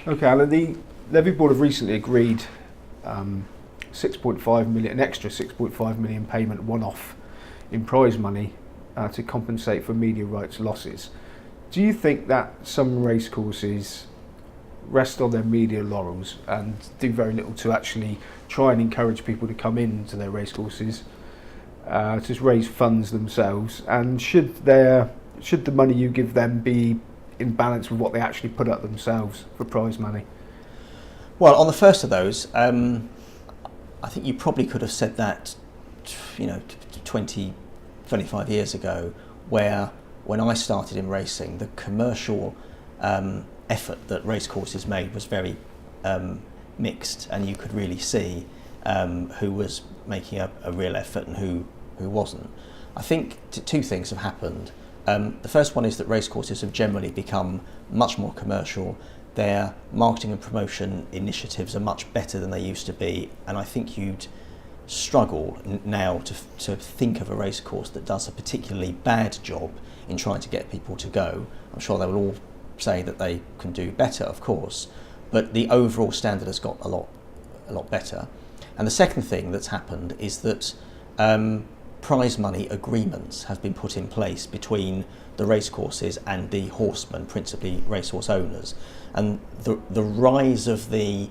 Okay, Alan, the Levy board have recently agreed 6.5 million, an extra 6.5 million payment one-off in prize money to compensate for media rights losses. Do you think that some racecourses rest on their media laurels and do very little to actually try and encourage people to come into their racecourses, to raise funds themselves? And should the money you give them be in balance with what they actually put up themselves for prize money? Well, on the first of those, I think you probably could have said that, 20, 25 years ago, where when I started in racing, the commercial effort that Racecourses made was very mixed, and you could really see who was making a real effort and who wasn't. I think two things have happened. The first one is that Racecourses have generally become much more commercial. Their marketing and promotion initiatives are much better than they used to be, and I think you'd struggle now to think of a racecourse that does a particularly bad job in trying to get people to go. I'm sure they will all say that they can do better, of course, but the overall standard has got a lot better. And the second thing that's happened is that prize money agreements have been put in place between the racecourses and the horsemen, principally racehorse owners, and the rise of the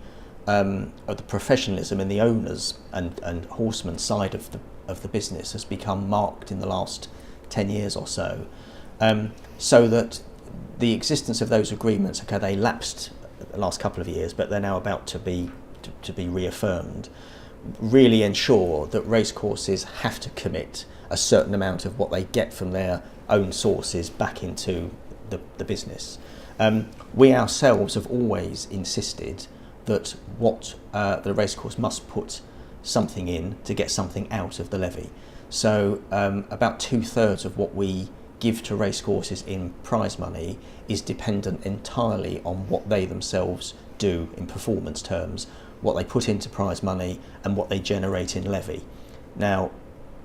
professionalism in the owners and horsemen side of the business has become marked in the last 10 years or so, so that the existence of those agreements, okay, they lapsed the last couple of years, but they're now about to be reaffirmed, really ensure that racecourses have to commit a certain amount of what they get from their own sources back into the business. We ourselves have always insisted that the racecourse must put something in to get something out of the levy. So about 2/3 of what we give to racecourses in prize money is dependent entirely on what they themselves do in performance terms, what they put into prize money and what they generate in levy. Now,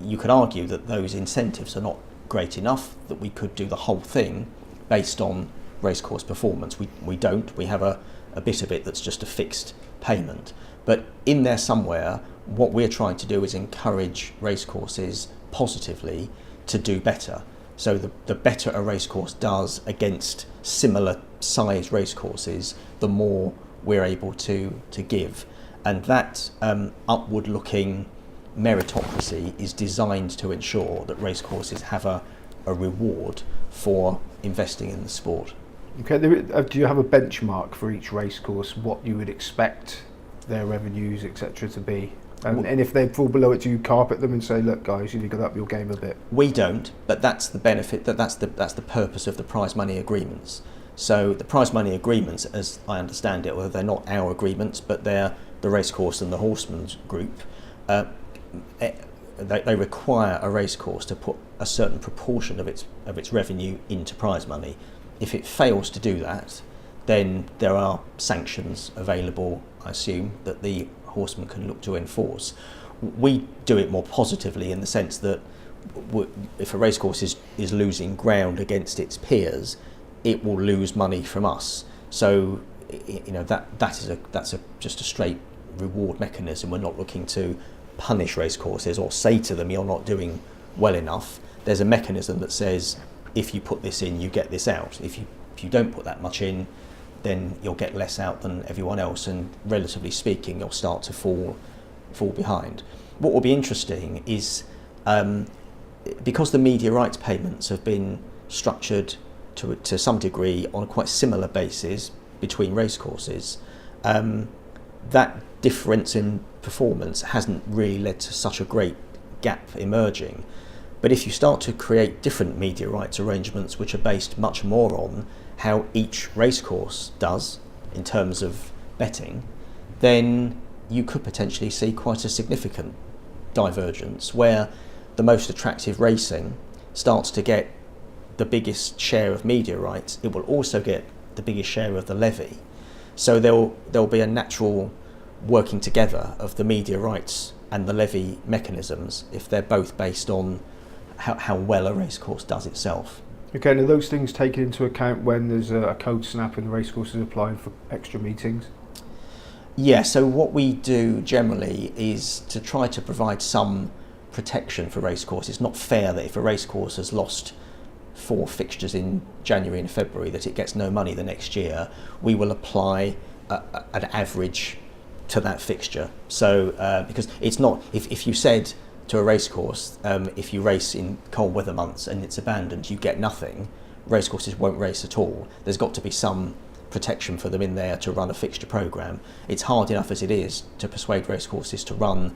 you could argue that those incentives are not great enough, that we could do the whole thing based on racecourse performance. We don't. We have a bit of it that's just a fixed payment. But in there somewhere, what we're trying to do is encourage racecourses positively to do better. So the better a racecourse does against similar size racecourses, the more we're able to give. And that upward looking meritocracy is designed to ensure that racecourses have a reward for investing in the sport. Okay, do you have a benchmark for each racecourse, what you would expect their revenues, etc., to be? And if they fall below it, do you carpet them and say, look guys, you've got to up your game a bit? We don't, but that's the benefit, that's the purpose of the prize money agreements. So the prize money agreements, as I understand it, although they're not our agreements, but they're the racecourse and the horsemen's group, they require a racecourse to put a certain proportion of its revenue into prize money. If it fails to do that, then there are sanctions available, I assume, that the horsemen can look to enforce. We do it more positively in the sense that if a racecourse is losing ground against its peers, it will lose money from us. So that's just a straight reward mechanism. We're not looking to punish racecourses or say to them you're not doing well enough. There's a mechanism that says if you put this in, you get this out. If you don't put that much in, then you'll get less out than everyone else, and relatively speaking, you'll start to fall behind. What will be interesting is because the media rights payments have been structured to some degree on a quite similar basis between racecourses, that difference in performance hasn't really led to such a great gap emerging. But if you start to create different media rights arrangements which are based much more on how each racecourse does in terms of betting, then you could potentially see quite a significant divergence where the most attractive racing starts to get the biggest share of media rights. It will also get the biggest share of the levy. So there'll be a natural working together of the media rights and the levy mechanisms if they're both based on how well a racecourse does itself. Okay, are those things taken into account when there's a code snap and the racecourse is applying for extra meetings? Yeah, so what we do generally is to try to provide some protection for racecourses. It's not fair that if a racecourse has lost 4 fixtures in January and February that it gets no money the next year. We will apply an average to that fixture. So because it's not, if you said to a racecourse, if you race in cold weather months and it's abandoned, you get nothing, racecourses won't race at all. There's got to be some protection for them in there to run a fixture programme. It's hard enough as it is to persuade racecourses to run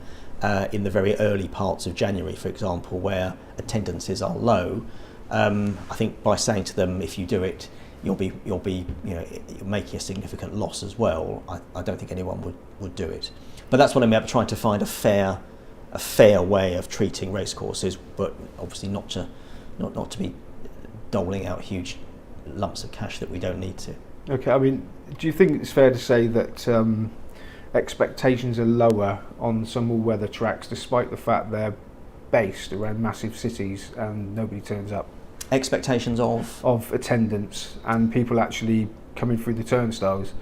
in the very early parts of January, for example, where attendances are low. I think by saying to them, if you do it, you'll be you're making a significant loss as well. I don't think anyone would do it. But that's what I'm about, trying to find a fair way of treating racecourses, but obviously not to be doling out huge lumps of cash that we don't need to. Okay, I mean, do you think it's fair to say that expectations are lower on some all-weather tracks, despite the fact they're based around massive cities and nobody turns up? Expectations of attendance and people actually coming through the turnstiles.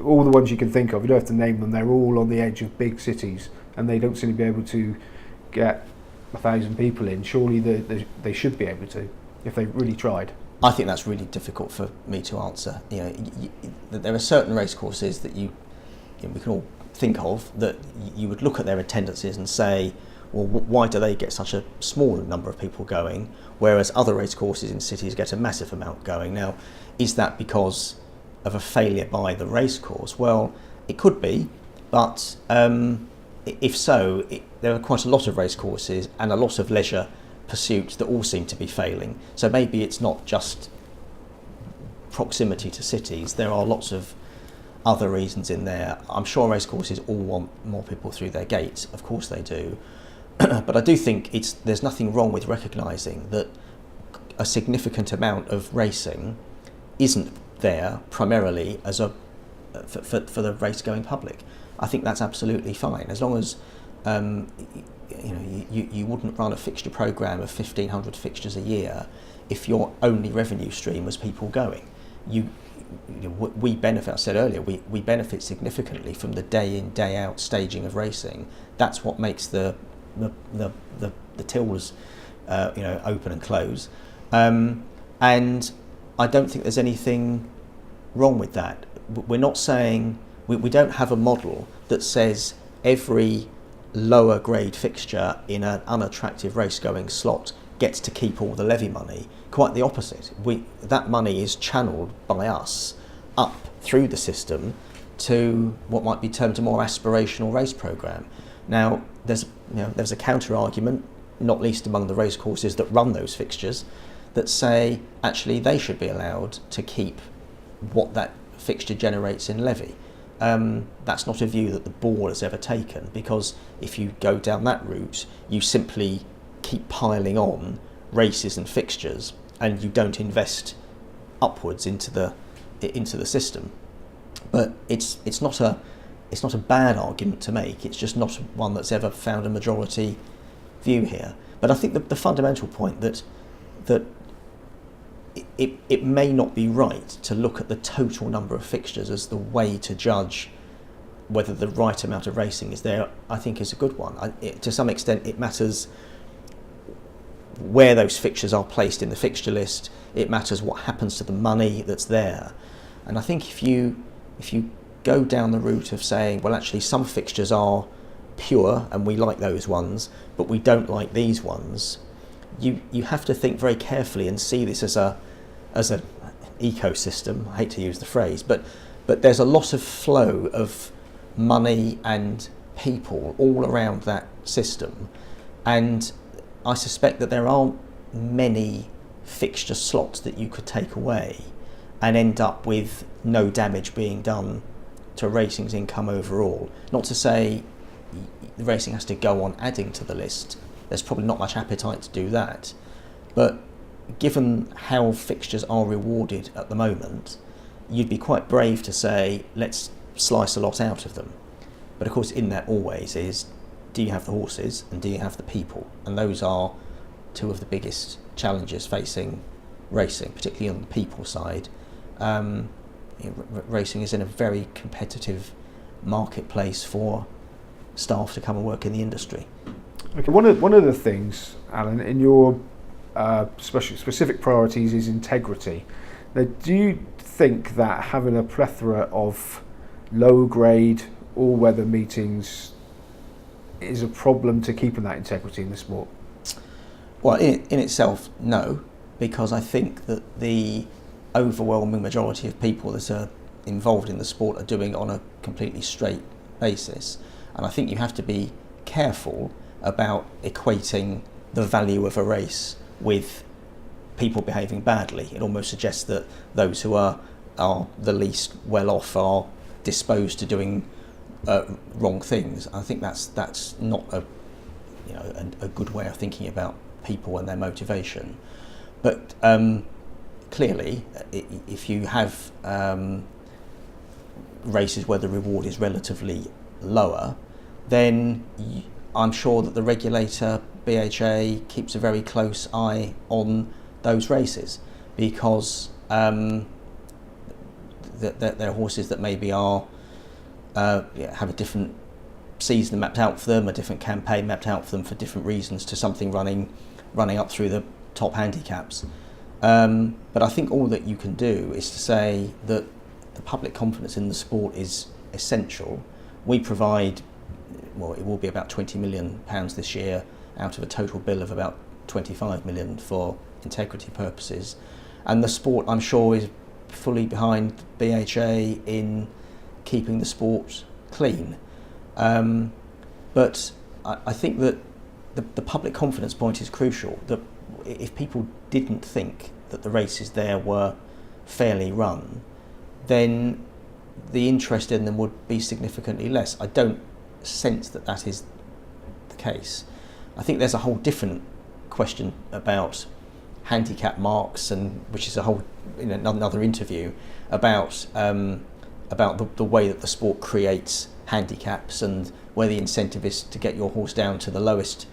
All the ones you can think of, you don't have to name them, they're all on the edge of big cities and they don't seem to be able to get 1,000 people in. Surely they should be able to, if they really tried. I think that's really difficult for me to answer. There are certain racecourses that we can all think of that you would look at their attendances and say, well, why do they get such a small number of people going, whereas other racecourses in cities get a massive amount going? Now, is that because of a failure by the racecourse? Well, it could be, but if so, there are quite a lot of racecourses and a lot of leisure pursuits that all seem to be failing. So maybe it's not just proximity to cities. There are lots of other reasons in there. I'm sure racecourses all want more people through their gates. Of course they do. But I do think there's nothing wrong with recognising that a significant amount of racing isn't there primarily as for the race-going public. I think that's absolutely fine, as long as you wouldn't run a fixture programme of 1,500 fixtures a year if your only revenue stream was people going. We benefit, I said earlier, we benefit significantly from the day in, day out staging of racing. That's what makes the tills open and close. And I don't think there's anything wrong with that. We're not saying, we don't have a model that says every lower grade fixture in an unattractive race going slot gets to keep all the levy money. Quite the opposite. That money is channeled by us up through the system to what might be termed a more aspirational race programme. Now, there's a counter argument, not least among the racecourses that run those fixtures, that say actually they should be allowed to keep what that fixture generates in levy. That's not a view that the board has ever taken, because if you go down that route, you simply keep piling on races and fixtures, and you don't invest upwards into the system. But it's not a bad argument to make. It's just not one that's ever found a majority view here. But I think the fundamental point that it may not be right to look at the total number of fixtures as the way to judge whether the right amount of racing is there, I think is a good one. To some extent, it matters where those fixtures are placed in the fixture list. It matters what happens to the money that's there. And I think if you go down the route of saying, well, actually some fixtures are pure and we like those ones, but we don't like these ones, you have to think very carefully and see this as an ecosystem. I hate to use the phrase, but there's a lot of flow of money and people all around that system, and I suspect that there aren't many fixture slots that you could take away and end up with no damage being done to racing's income overall. Not to say the racing has to go on adding to the list. There's probably not much appetite to do that. But given how fixtures are rewarded at the moment, you'd be quite brave to say, let's slice a lot out of them. But of course, in that always is, do you have the horses and do you have the people? And those are two of the biggest challenges facing racing, particularly on the people side. Racing is in a very competitive marketplace for staff to come and work in the industry. Okay, one of the things, Alan, in your specific priorities is integrity. Now, do you think that having a plethora of low-grade, all-weather meetings is a problem to keeping that integrity in the sport? Well, in itself, no, because I think that the overwhelming majority of people that are involved in the sport are doing it on a completely straight basis. And I think you have to be careful about equating the value of a race with people behaving badly. It almost suggests that those who are the least well off are disposed to doing wrong things. I think that's not a good way of thinking about people and their motivation. But clearly, if you have races where the reward is relatively lower, then I'm sure that the regulator, BHA, keeps a very close eye on those races, because they're horses that maybe have a different season mapped out for them, a different campaign mapped out for them for different reasons to something running up through the top handicaps. But I think all that you can do is to say that the public confidence in the sport is essential. We provide, well, it will be about £20 million this year out of a total bill of about 25 million for integrity purposes. And the sport, I'm sure, is fully behind BHA in keeping the sport clean. But I think that the public confidence point is crucial. That if people didn't think that the races there were fairly run, then the interest in them would be significantly less. I don't sense that that is the case. I think there's a whole different question about handicap marks, and which is a whole another interview about the way that the sport creates handicaps and where the incentive is to get your horse down to the lowest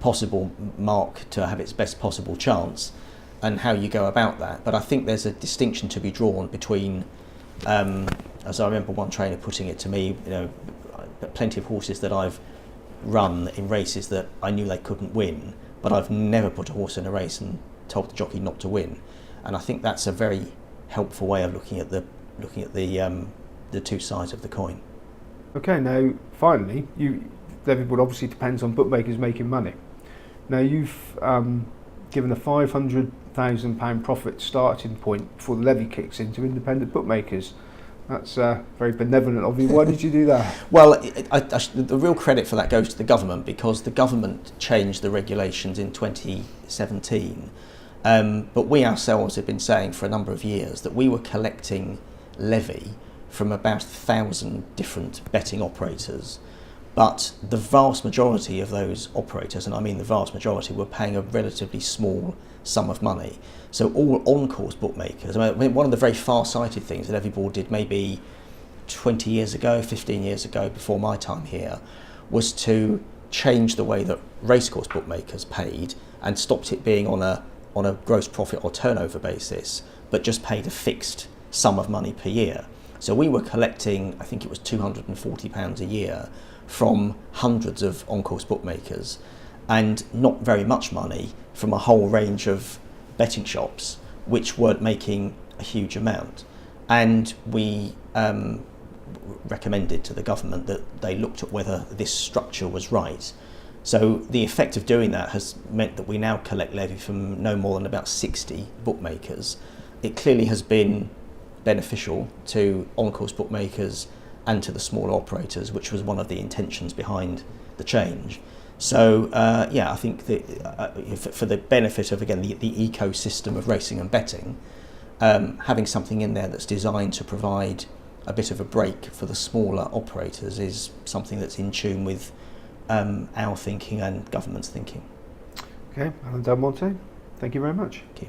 possible mark to have its best possible chance, and how you go about that. But I think there's a distinction to be drawn between, as I remember one trainer putting it to me, plenty of horses that I've run in races that I knew they couldn't win, but I've never put a horse in a race and told the jockey not to win. And I think that's a very helpful way of looking at the two sides of the coin. Okay, now finally, Levy Board obviously depends on bookmakers making money. Now you've given a £500,000 profit starting point before the levy kicks in to independent bookmakers. That's very benevolent of you. Why did you do that? Well, the real credit for that goes to the government, because the government changed the regulations in 2017. But we ourselves have been saying for a number of years that we were collecting levy from about 1,000 different betting operators. But the vast majority of those operators, and I mean the vast majority, were paying a relatively small sum of money. So all on-course bookmakers, I mean, one of the very far-sighted things that Levy Board did maybe 20 years ago, 15 years ago, before my time here, was to change the way that racecourse bookmakers paid and stopped it being on a gross profit or turnover basis, but just paid a fixed sum of money per year. So we were collecting, I think it was £240 a year from hundreds of on-course bookmakers, and not very much money from a whole range of betting shops which weren't making a huge amount. And we recommended to the government that they looked at whether this structure was right. So the effect of doing that has meant that we now collect levy from no more than about 60 bookmakers. It clearly has been beneficial to on-course bookmakers and to the smaller operators, which was one of the intentions behind the change. So I think that for the benefit of, again, the ecosystem of racing and betting, having something in there that's designed to provide a bit of a break for the smaller operators is something that's in tune with our thinking and government's thinking. Okay, Alan Delmonte, thank you very much. Thank you.